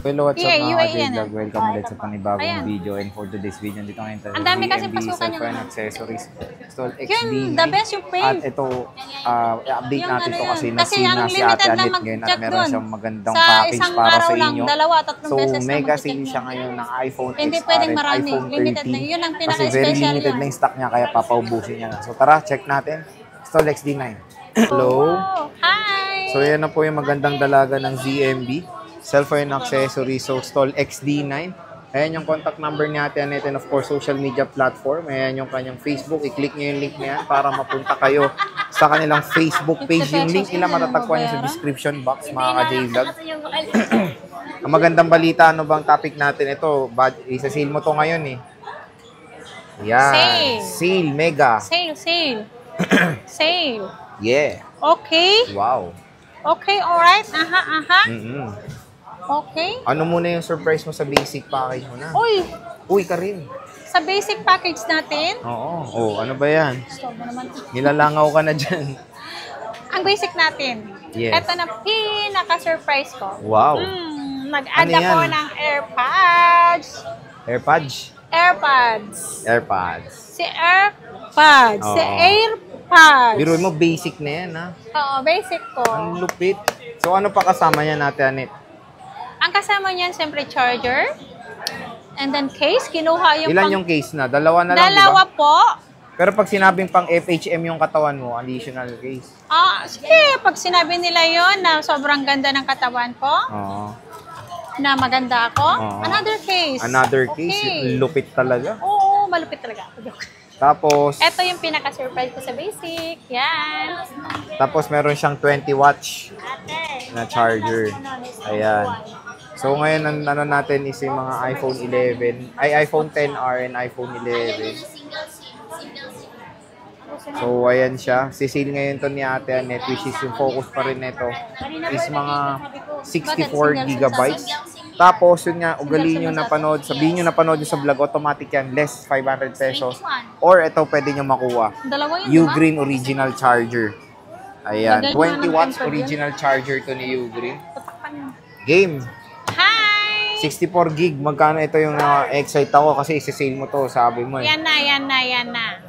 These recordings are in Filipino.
Hello, what's up mga J-Vlog? UAE Welcome ulit sa panibagong video. And for today's video, dito ngayon tayo ang dami kasi pasukan yung accessories. Stall XD9. Yun, the best yung pay. At ito, i-update natin to kasi kasi na si Ate Annette ngayon at meron siyang magandang package para sa inyo. So, mega sale siya ngayon ng iPhone XR and iPhone 13. Yun ang Kasi very limited na yung stock niya, kaya papaubusin niya. So, tara, check natin. Stall XD9. Hello. Hi. So, yan na po yung magandang dalaga ng ZMB. Cellphone accessories, so Stall XD9. Ayan yung contact number ni Ate Annette and of course social media platform. Ayan yung kanyang Facebook. I-click nyo yung link niya para mapunta kayo sa kanilang Facebook page. Yung link nila matatagpuan nyo sa description box, mga ka-J-Vlog. Ang magandang balita, ano bang topic natin? Ito, isa-sale mo to ngayon eh. Yan. Sale, mega. Sale. Sale. Yeah. Okay. Wow. Okay, alright. Okay. Ano muna yung surprise mo sa basic package mo na? Uy, ka rin. Sa basic package natin? Oo. Oh, ano ba yan? Stop mo naman. Nilalangaw ka na dyan. Ang basic natin. Yes. Ito na pinaka-surprise ko. Wow. Nag-add Ano ako yan? ng AirPods. AirPods? AirPods. AirPods. Si AirPods. Oo. Si AirPods. Biro mo, basic na yan, ha? Oo, basic ko. Ang lupit. So, ano pa kasama niya natin, Annette? Ang kasama niyan, siyempre, charger. And then case. Kinuha yung Ilan yung case na? Dalawa na lang, Dalawa diba? po. Pero pag sinabing pang FHM yung katawan mo, additional case. Sige. Pag sinabi nila yon na sobrang ganda ng katawan ko, Oo. na maganda ako, Oo. another case. Another case. Okay. Lupit talaga. Oo, malupit talaga. Tapos, Ito yung pinaka-surprise ko sa basic. Yan. tapos meron siyang 20 watts na charger. Ayan. So ngayon ang ano natin is yung mga iPhone 11, iPhone 10R and iPhone 11. So ayan siya. Sisale ngayon to ni Ate Annette, which is yung focus pa rin nito is mga 64 gigabytes. Tapos yun nga, ugaliin nyo napanood, sabihin nyo napanood nyo sa vlog, automatic yan, less 500 pesos. Or ito pwede nyo makuha. Dalawa yun, Ugreen original charger. Ayan, 20 watts original charger to ni Ugreen. Game. Hi! 64 gig, magkano ito yung excite ako kasi isi-sale mo to, sabi mo eh. Yan na.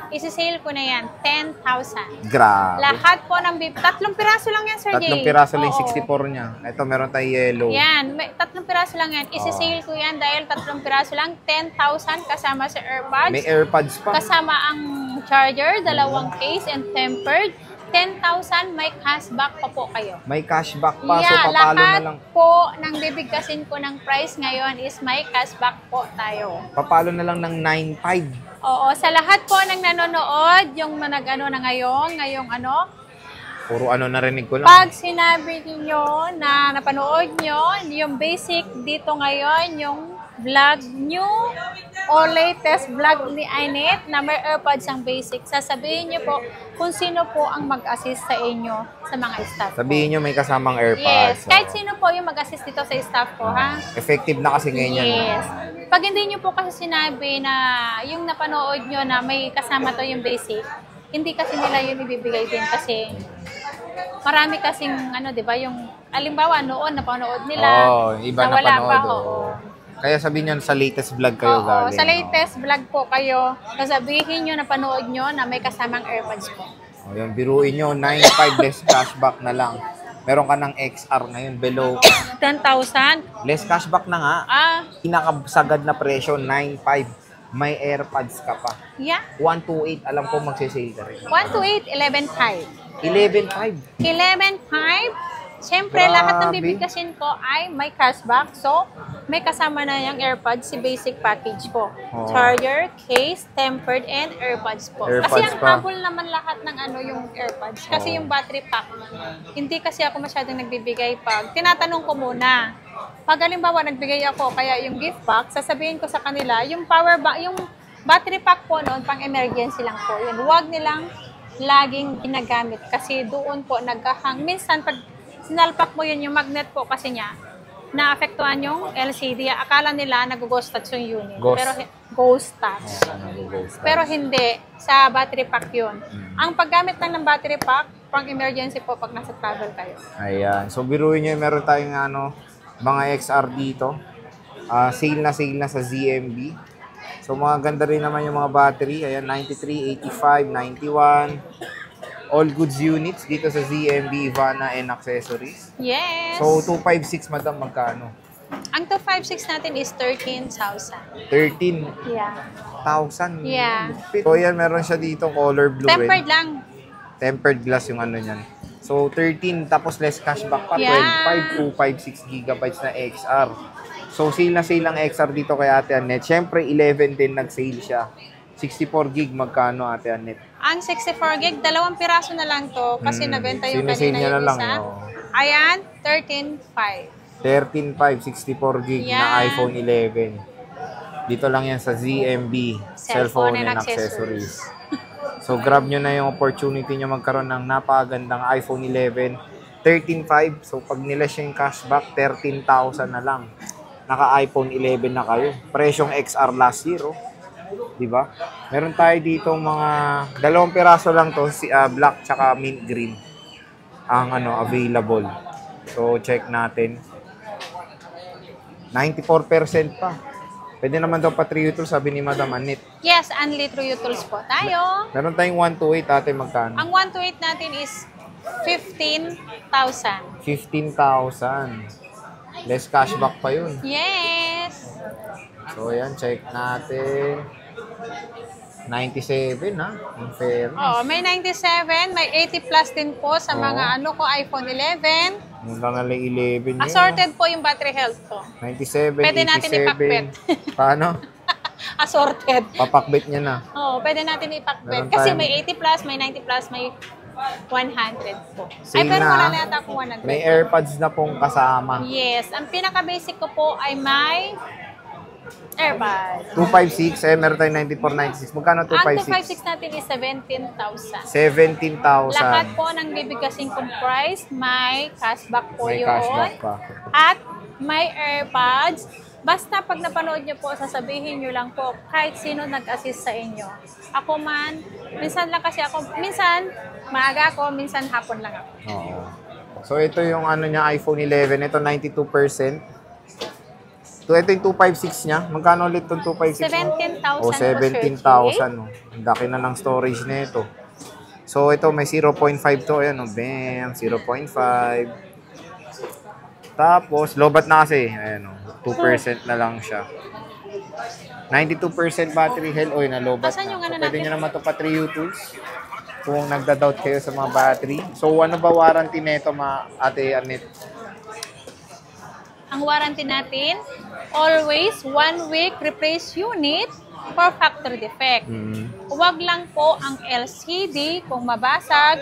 Isi-sale ko na yan, 10,000. Grabe. Lahat po ng tatlong piraso lang yan, Sir Jay. Tatlong piraso lang yung Oo. 64 niya. Ito, meron tayong yellow. Yan, tatlong piraso lang yan. Isi-sale ko yan dahil tatlong piraso lang, 10,000 kasama sa AirPods. May AirPods pa. Kasama ang charger, dalawang case and tempered. 10,000, may cashback pa po kayo. May cashback pa, so Yeah, papalo na lahat lang. po ng bibigkasin ko ng price ngayon is may cashback po tayo. Papalo na lang ng 9.5. Oo, sa lahat po ng nanonood, yung nag-ano na ngayong ano, Puro ano narinig ko lang. pag sinabi niyo na napanood nyo, yung basic dito ngayon, yung vlog nyo o latest vlog ni Annette na may AirPods ang basic, sasabihin nyo po kung sino po ang mag-assist sa inyo sa mga staff ko. Sabihin nyo may kasamang AirPods. Yes, so. kahit sino po yung mag-assist dito sa staff ko, ha? Effective na kasi ngayon yan. Yes. Pag hindi nyo po kasi sinabi na yung napanood nyo na may kasama to yung basic, hindi kasi nila yun ibibigay din kasi marami kasing ano, 'di ba, yung alimbawa noon napanood nila, Iba na wala napanood. pa Oo. Kaya sabihin nyo sa latest vlog kayo Oo, galing. sa latest vlog po kayo, sasabihin nyo napanood nyo na may kasamang AirPods po. O, yun, biruin nyo, 9.5 less cashback na lang. Meron ka ng XR ngayon, below 10,000? less cashback na nga. Pinakasagad na presyo, 9.5. May AirPods ka pa. Yeah. 128, alam ko magsisale ka rin. 128, 11,500. 11.5. 11,500. Siyempre, Grabe. lahat ng bibigkasin ko ay may cashback. So, may kasama na yung AirPods, si basic package po. Oo. Charger, case, tempered, and AirPods po. AirPods kasi ang pa. habol naman lahat ng ano yung AirPods. Kasi yung battery pack, hindi kasi ako masyadong nagbibigay pag tinatanong ko muna. Pag halimbawa nagbigay ako, kaya yung gift pack, sasabihin ko sa kanila, yung power bank, yung battery pack po noon, pang emergency lang po. Yun, huwag nilang laging ginagamit kasi doon po naghahang. Minsan, pag sinalpak mo yun, yung magnet po kasi niya, naapektuhan yung LCD. Akala nila nag-ghost touch yung unit. Ghost. Pero ghost touch. Pero hindi. Sa battery pack yun. Ang paggamit lang ng battery pack, pang emergency po pag nasa travel kayo. Ayan. So, biruin nyo, meron tayong ano, Mga XR dito. Sale na sa ZMB. So, mga ganda rin naman yung mga battery. Ayan, 93, 85, 91. All goods units dito sa ZMB, Ivana and Accessories. Yes. So, 256, madam, magkano? Ang 256 natin is 13,000. 13,000. Yeah. So, ayan, meron siya dito, color blue Tempered rin. lang. Tempered glass yung ano niyan. So, 13, tapos less cashback pa, Yeah. 25, 256 gigabytes na XR. So, sale na sale ang XR dito kay Ate Annette. Siyempre, 11 din nag-sale siya. 64 gig, magkano Ate Annette? Ang 64 gig, 2 piraso na lang to kasi nabenta yung Sinisale kanina niya na yung lang, isa. oh. Ayan, 13,500. 13.5, 64 gig na Yan. iPhone 11. Dito lang yan sa ZMB, Cellphone and Accessories. So, grab nyo na yung opportunity nyo magkaroon ng napakagandang iPhone 11. 13.5, so pag nila siya yung cashback, 13,000 na lang. Naka-iPhone 11 na kayo. Presyong XR last year, oh. Diba? Meron tayo dito mga 2 piraso lang to, black tsaka mint green ang available. So, check natin. 94% pa. Pwede naman daw pa 3 utils, sabi ni Madam Annette. Yes, unli True Tools po tayo. Meron tayong 128, ate, magkano? Ang 128 natin is 15,000. 15,000. Less cashback pa yun. Yes. So, ayan, check natin. 97, ha? In fairness. Oh, may 97, may 80 plus din po sa mga iPhone 11. Yung lang nalang 11 yun. Assorted po yung battery health ko. 97, Pwede natin 87. ipakbet. Paano? Assorted. Papakbit niya na. Oh, pwede natin ipakbet. Meron Kasi tayong- may 80 plus, may 90 plus, may 100 po. Sale Ay, pero na. wala na yata akong 100. May AirPods na pong kasama. Yes. Ang pinaka-basic ko po ay may AirPods. 256, meron tayong 94, 96. Magkano Ang 256? 256 natin is 17,000. 17,000. Lahat po ng bibigkasin kong price, may cashback po May yun. cashback pa. At may AirPods. Basta pag napanood nyo po, sasabihin nyo lang po kahit sino nag-assist sa inyo. Ako man, minsan lang kasi ako, minsan maaga ako, minsan hapon lang ako. Oo. So, ito yung niya, iPhone 11. Ito, 92%. So, ito yung 256 niya. Magkano ulit itong 256? 17,000 O, 17,000. Oh. Ang laki na ng storage na ito. So, ito may 0.5 to. Ayan, bam, 0.5. Tapos, lobat na kasi. Ayan, 2% na lang siya. 92% battery health. Oy, nalobat Asan yung na. So, ano pwede natin? nyo naman ito pa 3 tools. Kung nagda-doubt kayo sa mga battery. So, ano ba warranty nito, Ate Annette? Ang warranty natin, always 1 week replace unit for factory defect. Huwag lang po ang LCD kung mabasag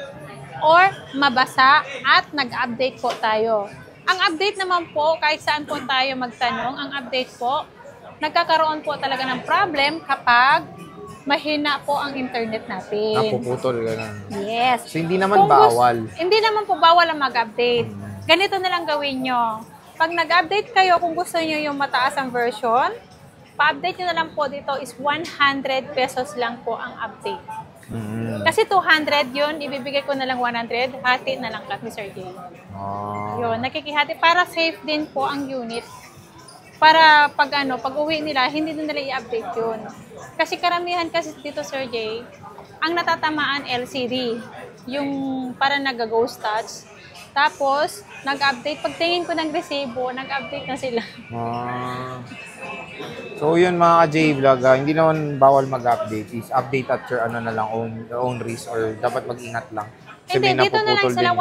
or mabasa at nag-update po tayo. Ang update naman po, kahit saan po tayo magtanong, ang update po, nagkakaroon po talaga ng problem kapag mahina po ang internet natin. Napuputol, gano'n. Yes. So, hindi naman Kung bawal. hindi naman po bawal ang mag-update. Ganito na lang gawin nyo. Pag nag-update kayo, kung gusto nyo yung mataas ang version, pa-update nyo na lang po dito is 100 pesos lang po ang update. Kasi 200 yun, ibibigay ko na lang 100, hati na lang kami, Sir Jay. Yun, nakikihati para safe din po ang unit. Para pag uwi nila, hindi din nila i-update yun. Kasi karamihan kasi dito, Sir Jay, ang natatamaan LCD. Yung para nag-ghost touch. Tapos, nag-update. Pagtingin ko ng resibo, nag-update na sila. So, yun mga ka-J-Vlog, hindi naman bawal mag-update. Is update at your own risk or dapat mag-ingat lang. Kasi Hindi, may dito na lang napuputol sila din.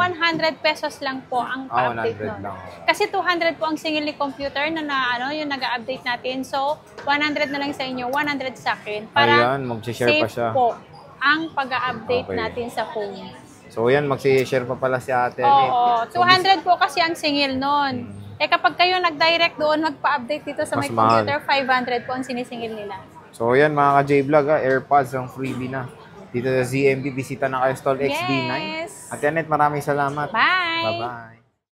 100 pesos lang po ang pa-update 100 nun. lang. Kasi 200 po ang single computer na yung nag-update natin. So, 100 na lang sa inyo, 100 sa akin. Para Ayan, mag-share pa safe siya. po ang pag-update Okay. natin sa phone. So, yan, mag-share pa pala si ate. Oo, 200 po kasi ang singil nun. Eh kapag kayo nag-direct doon, magpa-update dito sa Mas may mahal. computer, 500 po ang sinisingil nila. So, yan mga ka-J-Vlog, AirPods ang freebie na. Dito sa ZMB, bisita na kayo stall XD9. Yes! Ate Annette, maraming salamat. Bye! Bye-bye.